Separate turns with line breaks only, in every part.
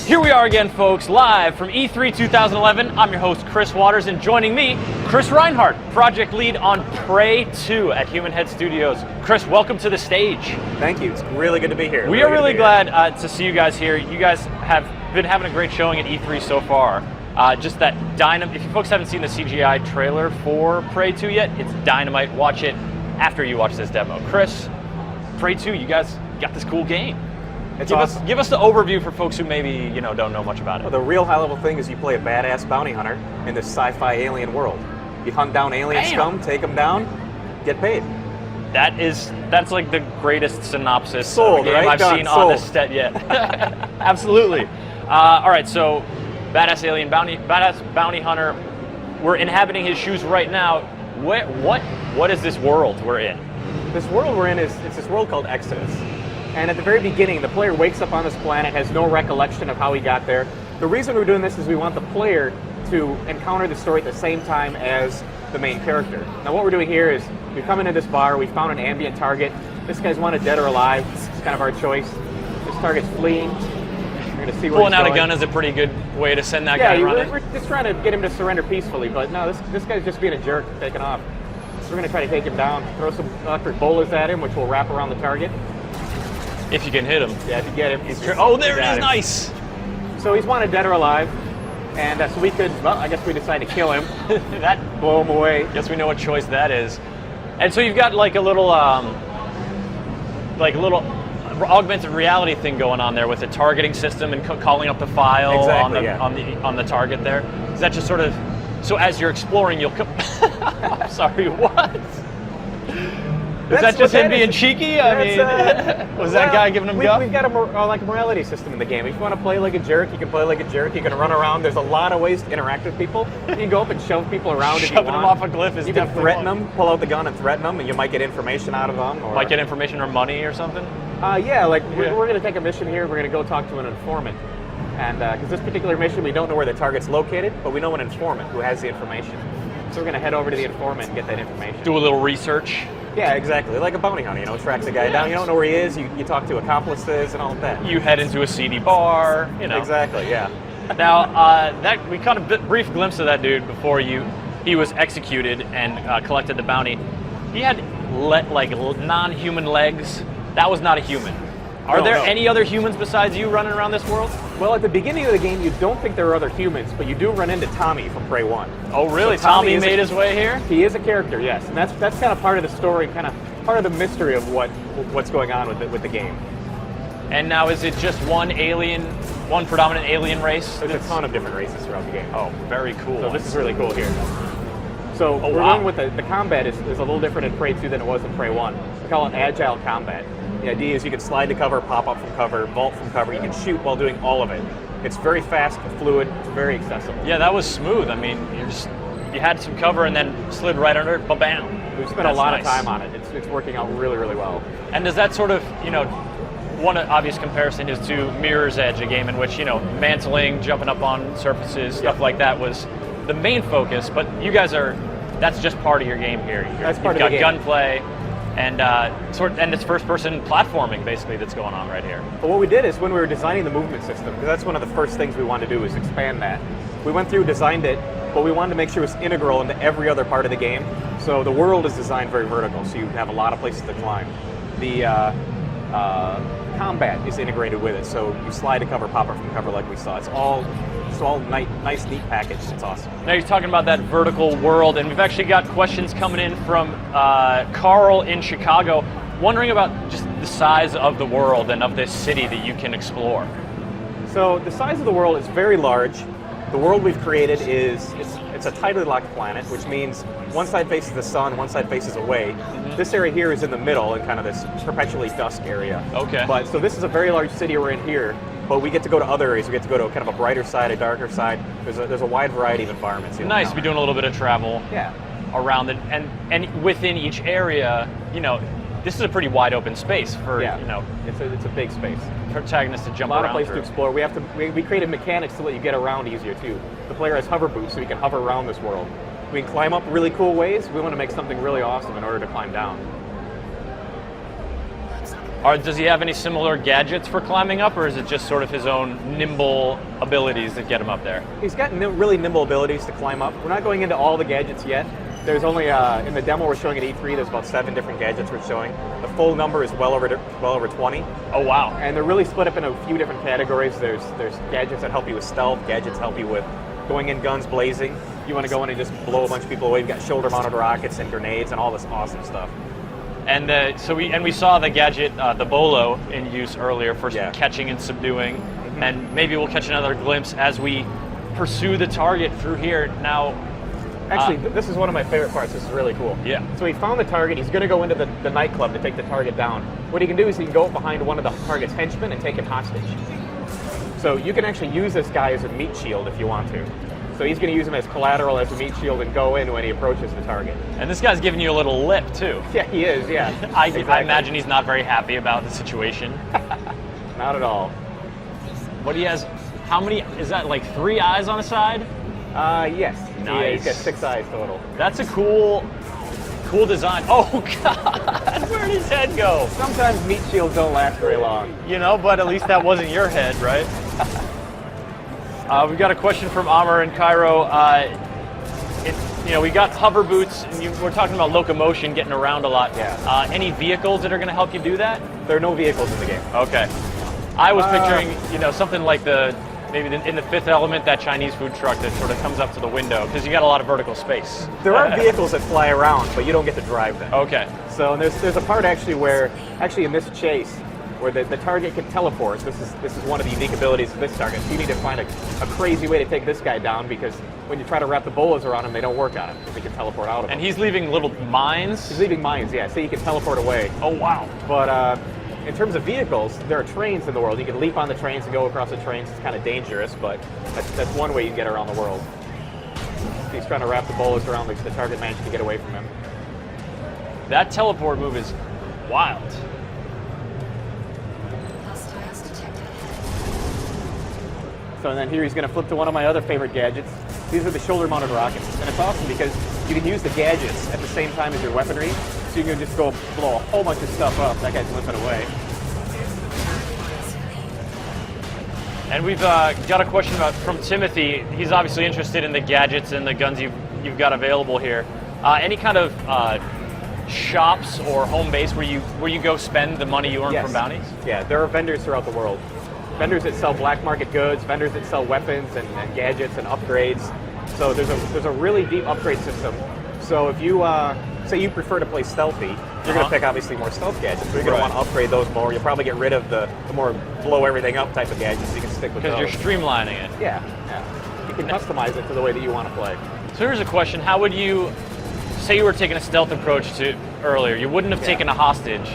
Here we are again, folks, live from E3 2011. I'm your host, Chris Waters, and joining me, Chris Reinhardt, project lead on Prey 2 at Human Head Studios. Chris, welcome to the stage.
Thank you. It's really good to be here.
We are really glad to see you guys here. You guys have been having a great showing at E3 so far. Just that dynamite. If you folks haven't seen the CGI trailer for Prey 2 yet, it's dynamite. Watch it after you watch this demo. Chris, Prey 2, you guys got this cool game.
It's
give
awesome.
Give us the overview for folks who maybe don't know much about it.
Well, the real high-level thing is you play a badass bounty hunter in this sci-fi alien world. You hunt down alien scum, take them down, get paid.
That's like the greatest synopsis
Sold,
of a game
right?
I've seen on this set yet. Absolutely. All right, so badass bounty hunter. We're inhabiting his shoes right now. What is this world we're in?
This world we're in it's this world called Exodus. And at the very beginning, the player wakes up on this planet, has no recollection of how he got there. The reason we're doing this is we want the player to encounter the story at the same time as the main character. Now what we're doing here is we come into this bar, we found an ambient target. This guy's wanted dead or alive. It's kind of our choice. This target's fleeing. We're going to see where
Pulling
he's
out
going.
a gun is a pretty good way to send that guy running.
We're just trying to get him to surrender peacefully, but no, this guy's just being a jerk, taking off. So we're going to try to take him down, throw some electric bolas at him, which will wrap around the target.
If you can hit him.
Yeah, if you get him.
Oh, there it is, nice!
So he's wanted dead or alive, and so we could, well, I guess we decided to kill him.
That
blow him away.
Guess we know what choice that is. And so you've got like a little augmented reality thing going on there with the targeting system and calling up the file on the target there. Is that just sort of, so as you're exploring, you'll come... I'm sorry, what? Is that just him being cheeky? I mean, was that guy giving him guff?
We've got a morality system in the game. If you want to play like a jerk, you can play like a jerk. You can run around. There's a lot of ways to interact with people. You can go up and shove people around if you want.
Shoving them off a cliff is
you can threaten them, pull out the gun and threaten them, and you might get information out of them. Or
might get information or money or something?
Yeah, like we're going to take a mission here. We're going to go talk to an informant. And because this particular mission, we don't know where the target's located, but we know an informant who has the information. So we're going to head over to the informant and get that information.
Do a little research.
Yeah, exactly. Like a bounty hunter, tracks a guy down. You don't know where he is. You talk to accomplices and all of that.
You head into a seedy bar.
Exactly. Yeah.
Now that we caught a brief glimpse of that dude before he was executed and collected the bounty. He had non-human legs. That was not a human. Are there any other humans besides you running around this world?
Well, at the beginning of the game, you don't think there are other humans, but you do run into Tommy from Prey 1.
Oh, really? So Tommy made his way here?
He is a character, yes, and that's kind of part of the story, kind of part of the mystery of what's going on with the game.
And now, is it just one predominant alien race?
There's a ton of different races throughout the game.
Oh, very cool.
So this is really cool here. So we're going with the combat is a little different in Prey 2 than it was in Prey 1. We call it agile combat. The idea is you can slide to cover, pop up from cover, vault from cover. You can shoot while doing all of it. It's very fast, fluid, it's very accessible.
Yeah, that was smooth. I mean, you had some cover and then slid right under it, ba-bam.
We've spent a lot of time on it. It's working out really, really well.
And does that sort of, one obvious comparison is to Mirror's Edge, a game in which, mantling, jumping up on surfaces, stuff like that was the main focus, but you guys that's just part of your game here.
That's part of the game.
You've got gunplay, and it's first-person platforming basically that's going on right here.
But what we did is when we were designing the movement system, because that's one of the first things we wanted to do is expand that. We went through, designed it, but we wanted to make sure it was integral into every other part of the game. So the world is designed very vertical, so you have a lot of places to climb. The combat is integrated with it, so you slide to cover, pop up from cover like we saw. It's all nice, neat package. It's awesome.
Now you're talking about that vertical world, and we've actually got questions coming in from Carl in Chicago, wondering about just the size of the world and of this city that you can explore.
So the size of the world is very large. The world we've created it's a tightly locked planet, which means one side faces the sun, one side faces away. Mm-hmm. This area here is in the middle in kind of this perpetually dusk area.
Okay.
But so this is a very large city we're in here. But we get to go to other areas. We get to go to kind of a brighter side, a darker side. There's a wide variety of environments here.
Nice to be doing a little bit of travel around it. And within each area, this is a pretty wide open space for,
it's a big space.
Protagonists to jump around.
A lot of places to explore. We created mechanics to let you get around easier too. The player has hover boots so you can hover around this world. We can climb up really cool ways. We want to make something really awesome in order to climb down.
Does he have any similar gadgets for climbing up, or is it just sort of his own nimble abilities that get him up there?
He's got really nimble abilities to climb up. We're not going into all the gadgets yet. There's only, in the demo we're showing at E3, there's about 7 different gadgets we're showing. The full number is well over 20.
Oh, wow.
And they're really split up in a few different categories. There's gadgets that help you with stealth, gadgets help you with going in guns blazing. You want to go in and just blow a bunch of people away. You've got shoulder-mounted rockets and grenades and all this awesome stuff.
And so we saw the gadget, the Bolo, in use earlier for catching and subduing. Mm-hmm. And maybe we'll catch another glimpse as we pursue the target through here. Now,
actually, this is one of my favorite parts. This is really cool.
Yeah.
So he found the target. He's going to go into the nightclub to take the target down. What he can do is he can go up behind one of the target's henchmen and take him hostage. So you can actually use this guy as a meat shield if you want to. So he's going to use him as collateral, as a meat shield, and go in when he approaches the target.
And this guy's giving you a little lip, too.
Yeah, he is, yeah.
I imagine he's not very happy about the situation.
Not at all.
What he has, how many, is that like 3 eyes on a side?
Yes.
Nice.
Yeah, he's got 6 eyes total.
That's a cool design. Oh, God, where did his head go?
Sometimes meat shields don't last very long.
You know, but at least that wasn't your head, right? We've got a question from Amr in Cairo. We got hover boots, and we're talking about locomotion, getting around a lot.
Yeah.
Any vehicles that are going to help you do that?
There are no vehicles in the game.
Okay. I was picturing, something like maybe in the Fifth Element, that Chinese food truck that sort of comes up to the window, because you got a lot of vertical space.
There are vehicles that fly around, but you don't get to drive them.
Okay.
So there's a part actually where, in this chase, where the target can teleport. This is one of the unique abilities of this target. So you need to find a crazy way to take this guy down, because when you try to wrap the bolas around him, they don't work on him, because they can teleport out of him.
And he's leaving little mines?
He's leaving mines, yeah, so you can teleport away.
Oh, wow.
But in terms of vehicles, there are trains in the world. You can leap on the trains and go across the trains. It's kind of dangerous, but that's one way you can get around the world. He's trying to wrap the bolas around the target, managed to get away from him.
That teleport move is wild.
So and then here he's going to flip to one of my other favorite gadgets. These are the shoulder-mounted rockets. And it's awesome because you can use the gadgets at the same time as your weaponry. So you can just go blow a whole bunch of stuff up. That guy's limping away.
And we've got a question from Timothy. He's obviously interested in the gadgets and the guns you've got available here. Any kind of shops or home base where you go spend the money you earn from bounties?
Yeah, there are vendors throughout the world. Vendors that sell black market goods, vendors that sell weapons and gadgets and upgrades. So there's a really deep upgrade system. So if you say you prefer to play stealthy, you're going to pick obviously more stealth gadgets. So you're going to want to upgrade those more. You'll probably get rid of the more blow everything up type of gadgets so you can stick with those.
Because you're streamlining it.
Yeah. You can customize it to the way that you want to play.
So here's a question. How would you, say you were taking a stealth approach to earlier, you wouldn't have taken a hostage.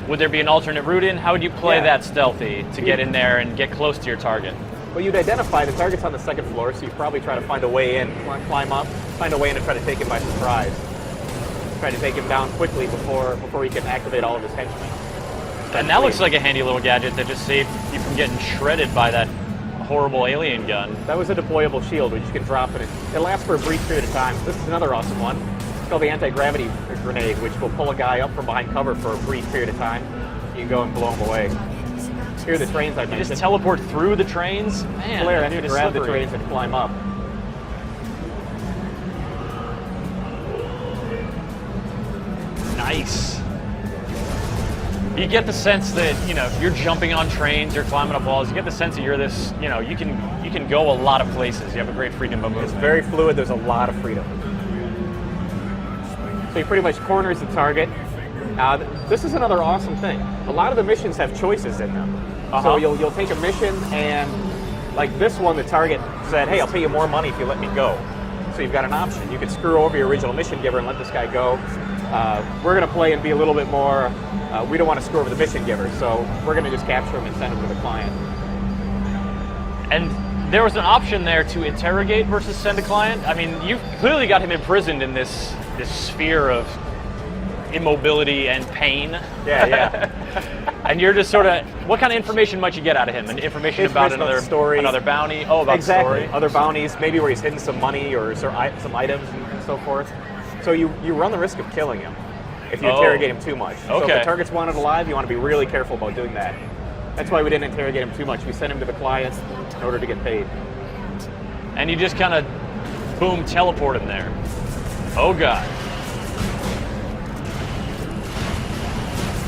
Would there be an alternate route in? How would you play that stealthy to get in there and get close to your target?
Well, you'd identify the target's on the second floor, so you'd probably try to find a way in, climb up, find a way in and try to take him by surprise. Try to take him down quickly before he can activate all of his henchmen.
And that looks like a handy little gadget that just saved you from getting shredded by that horrible alien gun.
That was a deployable shield, which you can drop, and it lasts for a brief period of time. This is another awesome one. It's called the anti-gravity grenade, which will pull a guy up from behind cover for a brief period of time. You can go and blow him away. Here are the trains I mentioned.
You just teleport through the trains? Man,
Flare, and you grab the trains and climb up.
Nice. You get the sense that, you're jumping on trains, you're climbing up walls, you get the sense that you're this, you can go a lot of places. You have a great freedom of movement.
It's very fluid, there's a lot of freedom. So he pretty much corners the target. This is another awesome thing. A lot of the missions have choices in them. So you'll take a mission, and like this one, the target said, hey, I'll pay you more money if you let me go. So you've got an option. You could screw over your original mission giver and let this guy go. We're going to play and be a little bit more, we don't want to screw over the mission giver, so we're going to just capture him and send him to the client.
And there was an option there to interrogate versus send a client. I mean, you've clearly got him imprisoned in this sphere of immobility and pain.
Yeah.
And you're just sort of, what kind of information might you get out of him? Information about another
story,
another bounty? Oh, about story.
Other bounties, maybe where he's hidden some money or some items and so forth. So you run the risk of killing him. if you interrogate him too much. So if
Okay.
the target's wanted alive, you want to be really careful about doing that. That's why we didn't interrogate him too much. We sent him to the clients in order to get paid.
And you just kind of, boom, teleport him there. Oh, God.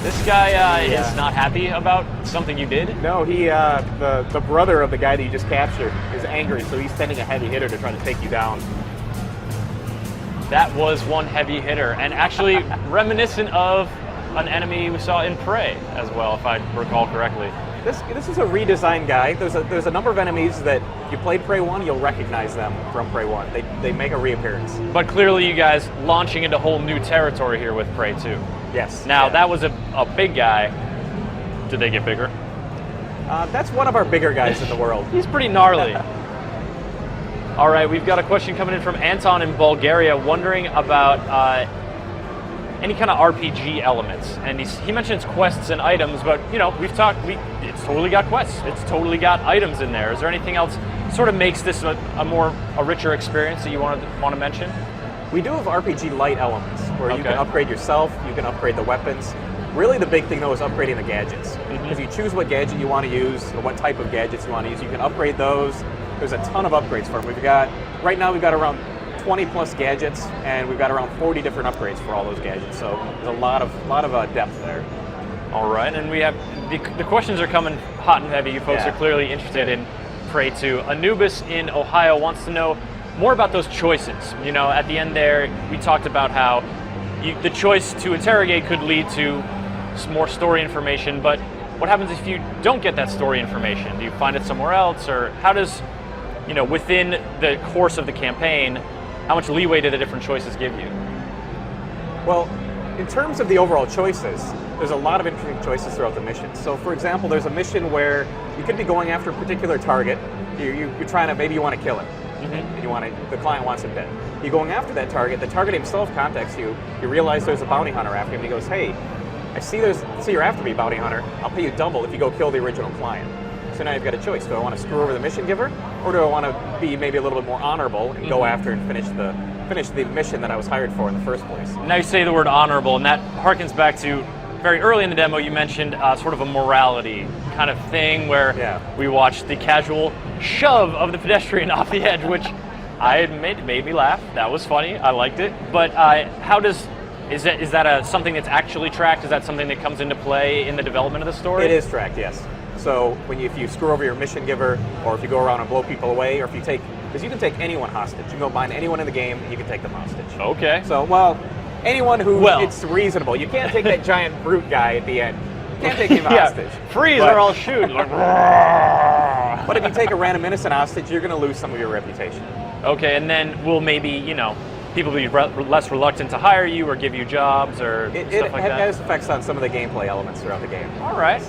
This guy is not happy about something you did?
No, he, the brother of the guy that you just captured is angry, so he's sending a heavy hitter to try to take you down.
That was one heavy hitter, and actually reminiscent of an enemy we saw in Prey as well, if I recall correctly.
This is a redesigned guy. There's a number of enemies that if you played Prey 1, you'll recognize them from Prey 1. They make a reappearance.
But clearly you guys launching into whole new territory here with Prey 2.
Yes.
Now,
yeah.
that was a big guy. Did they get bigger?
That's one of our bigger guys in the world.
He's pretty gnarly. All right, we've got a question coming in from Anton in Bulgaria, wondering about any kind of RPG elements. And he mentions quests and items, but you know, it's totally got quests. It's totally got items in there. Is there anything else sort of makes this a richer experience that you want to mention?
We do have RPG light elements where you can upgrade yourself, you can upgrade the weapons. Really the big thing though is upgrading the gadgets. If you choose what gadget you want to use or what type of gadgets you want to use, you can upgrade those. There's a ton of upgrades for them. Right now we've got around 20 plus gadgets and we've got around 40 different upgrades for all those gadgets. So there's a lot of depth there.
All right, and we have, the questions are coming hot and heavy. You folks are clearly interested in Prey 2. Anubis in Ohio wants to know more about those choices. You know, at the end there, we talked about how the choice to interrogate could lead to some more story information, but what happens if you don't get that story information? Do you find it somewhere else, or how does, you know, within the course of the campaign, how much leeway do the different choices give you?
Well, in terms of the overall choices, there's a lot of interesting choices throughout the mission. So for example, there's a mission where you could be going after a particular target, you're trying to, maybe you want to kill it. And the client wants him dead. You're going after that target. The target himself contacts you. You realize there's a bounty hunter after him. And he goes, "Hey, I see you're after me, bounty hunter. I'll pay you double if you go kill the original client." So now you've got a choice. Do I want to screw over the mission giver, or do I want to be maybe a little bit more honorable and go after and finish the mission that I was hired for in the first place?
Now you say the word honorable, and that harkens back to very early in the demo. You mentioned sort of a morality kind of thing where we watched the casual shove of the pedestrian off the edge, which I admit made me laugh. That was funny. I liked it. But is that something that's actually tracked? Is that something that comes into play in the development of the story?
It is tracked, yes. So if you screw over your mission giver, or if you go around and blow people away, or if you because you can take anyone hostage. You can go bind anyone in the game and you can take them hostage.
Okay.
So, anyone who it's reasonable. You can't take that giant brute guy at the end. You can't take him hostage.
Freeze or I'll shoot.
But if you take a random innocent hostage, you're going to lose some of your reputation.
Okay, and then will maybe, people be less reluctant to hire you or give you jobs or stuff like that?
It has effects on some of the gameplay elements throughout the game.
All right.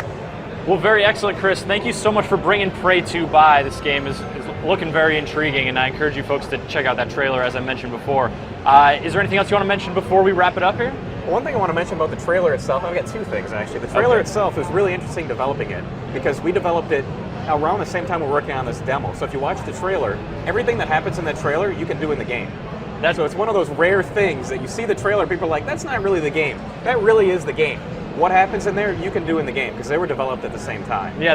Well, very excellent, Chris. Thank you so much for bringing Prey 2 by. This game is looking very intriguing, and I encourage you folks to check out that trailer, as I mentioned before. Is there anything else you want to mention before we wrap it up here?
One thing I want to mention about the trailer itself, I've got two things actually. The trailer itself is really interesting developing it, because we developed it around the same time we're working on this demo. So if you watch the trailer, everything that happens in that trailer, you can do in the game. So it's one of those rare things that you see the trailer, people are like, that's not really the game. That really is the game. What happens in there, you can do in the game, because they were developed at the same time. Yeah,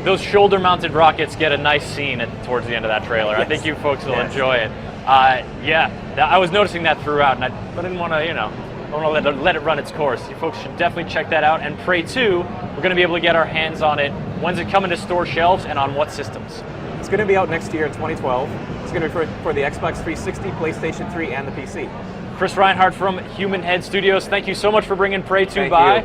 those shoulder-mounted rockets get a nice scene towards the end of that trailer. Yes. I think you folks will enjoy it. I was noticing that throughout, and I didn't want to, let it run its course. You folks should definitely check that out. And Prey 2, we're going to be able to get our hands on it. When's it coming to store shelves, and on what systems?
It's going to be out next year in 2012. It's going to be for the Xbox 360, PlayStation 3, and the PC.
Chris Reinhardt from Human Head Studios, thank you so much for bringing Prey 2 by.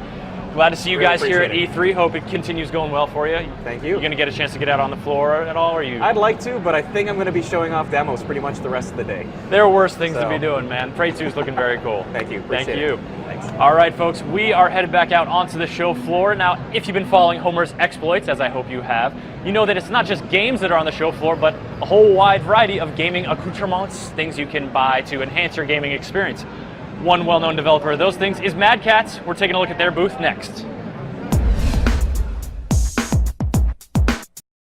Glad to see you guys here at E3. Hope it continues going well for you.
Thank you.
You going to get a chance to get out on the floor at all? Or you?
I'd like to, but I think I'm going to be showing off demos pretty much the rest of the day.
There are worse things to be doing, man. Prey 2 is looking very cool.
Thank you.
Thank you.
Thanks.
All right, folks, we are headed back out onto the show floor. Now, if you've been following Homer's exploits, as I hope you have, you know that it's not just games that are on the show floor, but a whole wide variety of gaming accoutrements, things you can buy to enhance your gaming experience. One well-known developer of those things is Mad Catz. We're taking a look at their booth next.